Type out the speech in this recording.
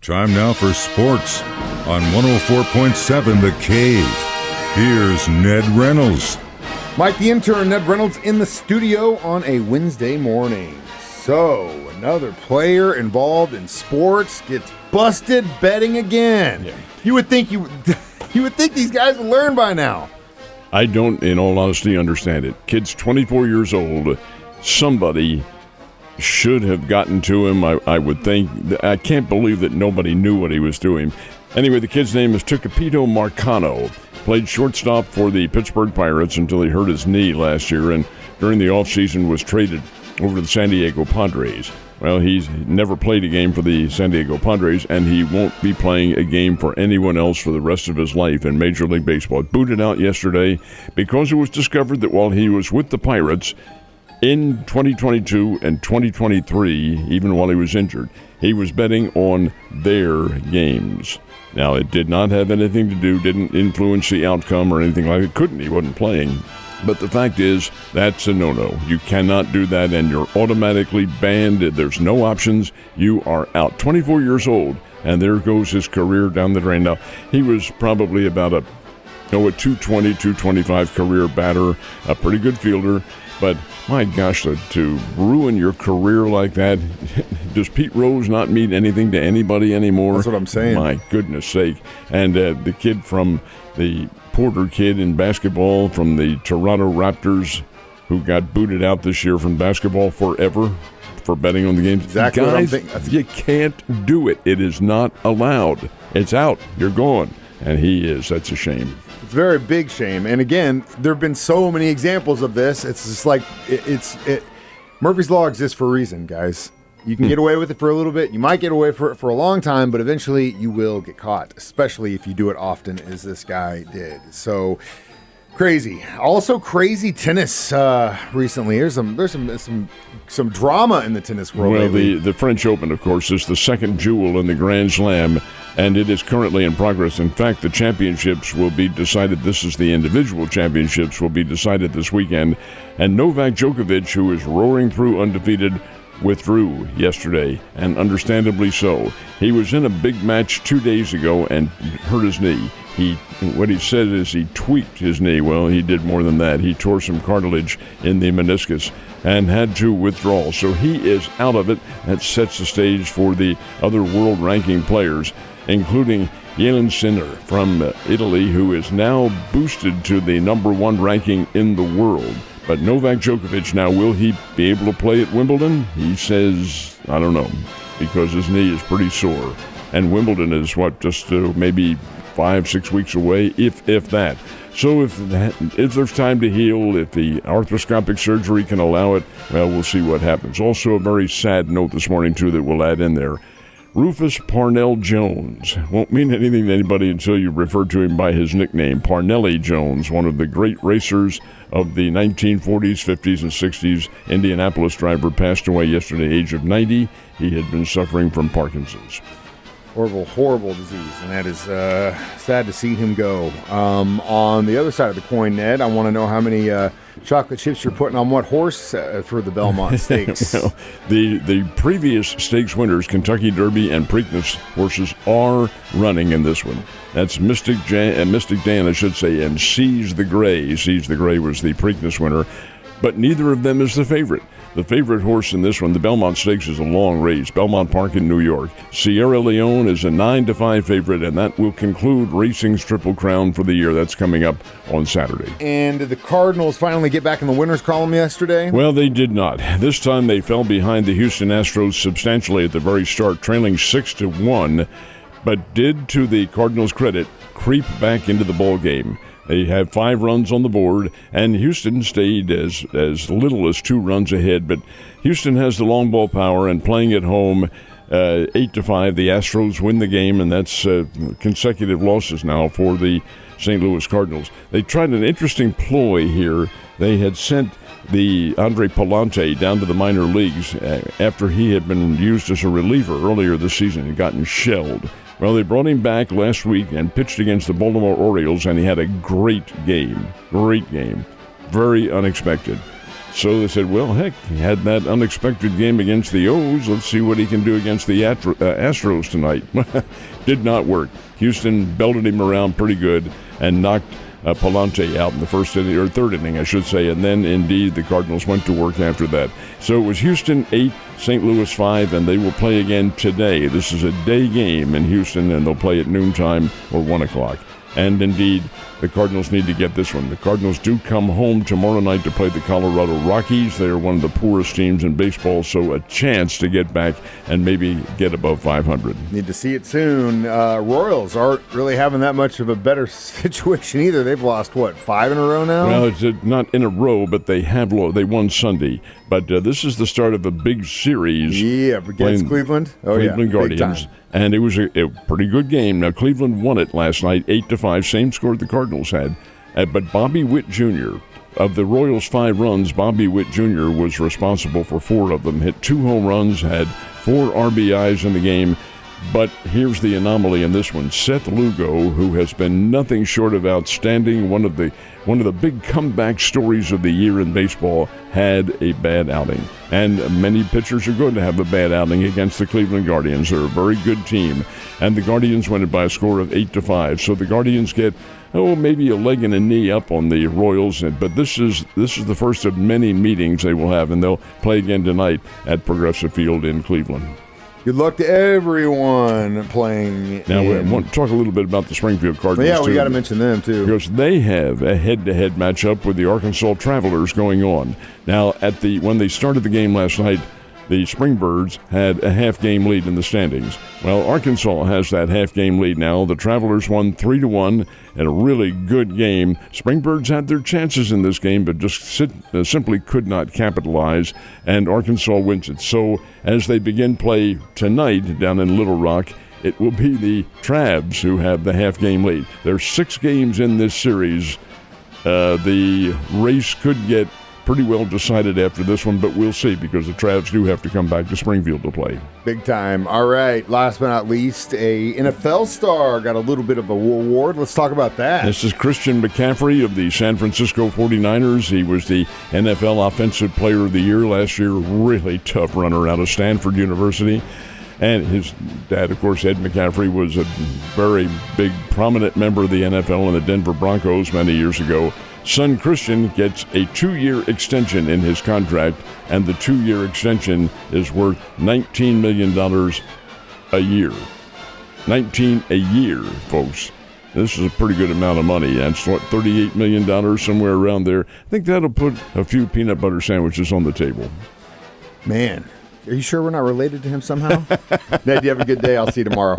Time now for sports on 104.7 The Cave. Here's Ned Reynolds. Mike the intern, Ned Reynolds in the studio on a Wednesday morning. So, another player involved in sports gets busted betting again. Yeah. You would think these guys would learn by now. I don't, in all honesty, understand it. Kid's 24 years old. Somebody should have gotten to him, I would think. I can't believe that nobody knew what he was doing. Anyway, the kid's name is Tucapito Marcano. Played shortstop for the Pittsburgh Pirates until he hurt his knee last year, and during the offseason was traded over to the San Diego Padres. Well, he's never played a game for the San Diego Padres, and he won't be playing a game for anyone else for the rest of his life in Major League Baseball. Booted out yesterday because it was discovered that while he was with the Pirates in 2022 and 2023, even while he was injured, he was betting on their games. Now, it did not have anything to do, didn't influence the outcome or anything like it. Couldn't, he wasn't playing. But the fact is, that's a no-no. You cannot do that, and you're automatically banned. There's no options. You are out. 24 years old, and there goes his career down the drain. Now, he was probably about a 220, 225 career batter, a pretty good fielder. But, my gosh, to ruin your career like that, does Pete Rose not mean anything to anybody anymore? That's what I'm saying. My goodness sake. And the kid from the Porter kid in basketball from the Toronto Raptors who got booted out this year from basketball forever for betting on the games. Exactly. Guys, you can't do it. It is not allowed. It's out. You're gone. And he is. That's a shame. It's a very big shame. And again, there have been so many examples of this. It's just like Murphy's Law exists for a reason, guys. You can get away with it for a little bit. You might get away for a long time, but eventually you will get caught, especially if you do it often as this guy did. So crazy. Also crazy tennis recently. There's some drama in the tennis world. Well, lately. the French Open, of course, is the second jewel in the Grand Slam, and it is currently in progress. In fact, the championships will be decided. This is the individual championships will be decided this weekend. And Novak Djokovic, who is roaring through undefeated, withdrew yesterday, and understandably so. He was in a big match 2 days ago and hurt his knee. What he said is he tweaked his knee. Well, he did more than that. He tore some cartilage in the meniscus and had to withdraw. So he is out of it. That sets the stage for the other world ranking players, including Jalen Sinner from Italy, who is now boosted to the number one ranking in the world. But Novak Djokovic, now, will he be able to play at Wimbledon? He says, I don't know, because his knee is pretty sore. And Wimbledon is, just maybe 5-6 weeks away, if that. So if there's time to heal, if the arthroscopic surgery can allow it, well, we'll see what happens. Also, a very sad note this morning, too, that we'll add in there. Rufus Parnell Jones won't mean anything to anybody until you refer to him by his nickname, Parnelli Jones, one of the great racers of the 1940s, 50s, and 60s. Indianapolis driver passed away yesterday, age of 90. He had been suffering from Parkinson's. Horrible disease, and that is sad to see him go. On the other side of the coin, Ned, I want to know how many chocolate chips you're putting on what horse for the Belmont Stakes. The previous stakes winners, Kentucky Derby and Preakness horses, are running in this one. That's Mystic Dan, I should say, and Seize the Gray. Seize the Gray was the Preakness winner, but neither of them is the favorite. The favorite horse in this one, the Belmont Stakes, is a long race. Belmont Park in New York. Sierra Leone is a 9-5 favorite, and that will conclude racing's Triple Crown for the year. That's coming up on Saturday. And did the Cardinals finally get back in the winner's column yesterday? Well, they did not. This time they fell behind the Houston Astros substantially at the very start, trailing 6-1, but did, to the Cardinals' credit, creep back into the ball game. They had 5 runs on the board, and Houston stayed as little as 2 runs ahead. But Houston has the long ball power, and playing at home, 8-5, the Astros win the game, and that's consecutive losses now for the St. Louis Cardinals. They tried an interesting ploy here. They had sent the Andre Palante down to the minor leagues after he had been used as a reliever earlier this season and gotten shelled. Well, they brought him back last week and pitched against the Baltimore Orioles, and he had a great game. Great game. Very unexpected. So they said, well, heck, he had that unexpected game against the O's. Let's see what he can do against the Astros tonight. Did not work. Houston belted him around pretty good and knocked Palante out in the first inning, or third inning, I should say, and then indeed the Cardinals went to work after that. So it was Houston 8, St. Louis 5, and they will play again today. This is a day game in Houston, and they'll play at noontime or 1 o'clock. And indeed, the Cardinals need to get this one. The Cardinals do come home tomorrow night to play the Colorado Rockies. They are one of the poorest teams in baseball, so a chance to get back and maybe get above 500. Need to see it soon. Royals aren't really having that much of a better situation either. They've lost, 5 in a row now? Well, it's not in a row, but they have they won Sunday. But this is the start of a big series. Yeah, against Cleveland? Cleveland Guardians. And it was a pretty good game. Now, Cleveland won it last night, 8-5, same score the Cardinals had. But Bobby Witt Jr., of the Royals' 5 runs, Bobby Witt Jr. was responsible for 4 of them. Hit 2 home runs, had 4 RBIs in the game. But here's the anomaly in this one. Seth Lugo, who has been nothing short of outstanding, one of the big comeback stories of the year in baseball, had a bad outing. And many pitchers are going to have a bad outing against the Cleveland Guardians. They're a very good team. And the Guardians win it by a score of 8-5. So the Guardians get, maybe a leg and a knee up on the Royals. But this is the first of many meetings they will have, and they'll play again tonight at Progressive Field in Cleveland. Good luck to everyone playing. Now, we want to talk a little bit about the Springfield Cardinals, yeah, we got to mention them, too. Because they have a head-to-head matchup with the Arkansas Travelers going on. Now, when they started the game last night, the Springbirds had a half-game lead in the standings. Well, Arkansas has that half-game lead now. The Travelers won 3-1 in a really good game. Springbirds had their chances in this game, but just simply could not capitalize, and Arkansas wins it. So as they begin play tonight down in Little Rock, it will be the Travs who have the half-game lead. There's 6 games in this series. The race could get pretty well decided after this one, but we'll see, because the Travs do have to come back to Springfield to play. Big time. All right, last but not least, a NFL star got a little bit of a award. Let's talk about that. This is Christian McCaffrey of the San Francisco 49ers. He was the NFL Offensive Player of the Year last year. Really tough runner out of Stanford University. And his dad, of course, Ed McCaffrey, was a very big, prominent member of the NFL and the Denver Broncos many years ago. Son Christian gets a 2-year extension in his contract, and the 2-year extension is worth $19 million a year. 19 a year, folks. This is a pretty good amount of money. That's $38 million, somewhere around there. I think that'll put a few peanut butter sandwiches on the table. Man, are you sure we're not related to him somehow? Ned, you have a good day. I'll see you tomorrow.